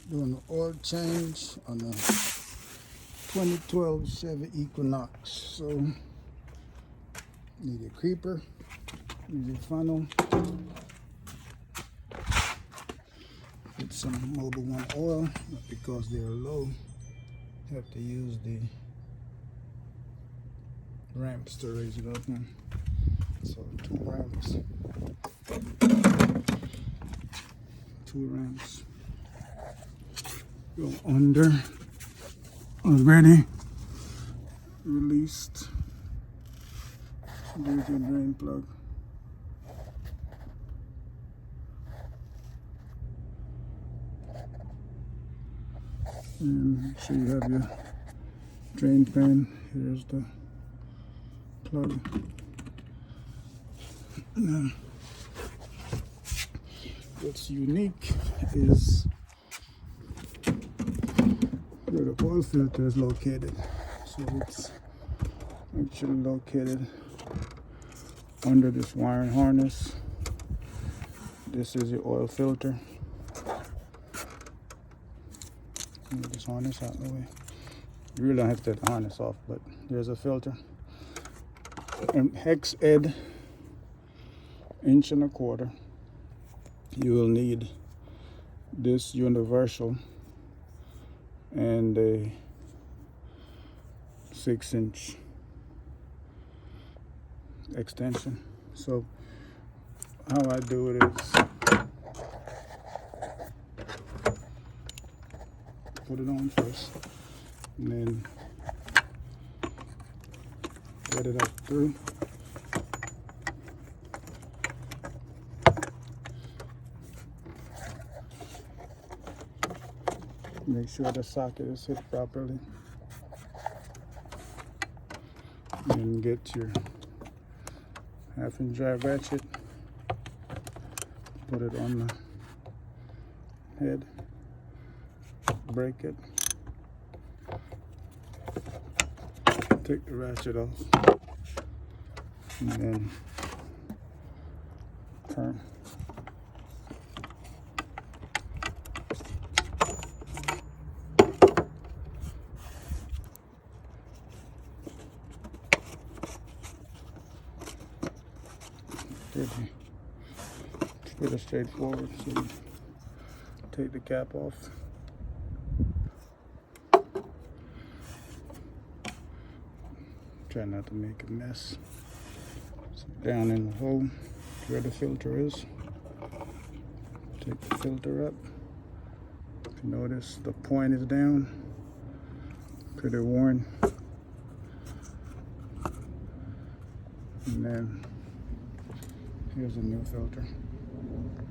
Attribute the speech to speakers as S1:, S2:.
S1: Doing an oil change on a 2012 Chevy Equinox. So need a creeper, need a funnel, get some Mobil 1 oil, but because they're low, have to use the ramps to raise it up. So two ramps go under already released. There's your drain plug. And so you have your drain pan. Here's the plug. Now, what's unique is where the oil filter is located. So it's actually located under this wiring harness. This is your oil filter. Get this harness out of the way. You really don't have to take the harness off, but there's a filter. And hex M.E.D. 1.25 inch. You will need this universal and a 6-inch extension. So how I do it is put it on first and then get it up through. Make sure the socket is hit properly. And get your 1/2-inch drive ratchet. Put it on the head. Break it. Take the ratchet off. And then turn. It's pretty straightforward. So you take the cap off. Try not to make a mess. So down in the hole where the filter is. Take the filter up. If you notice, the point is down. Pretty worn. And then here's a new filter.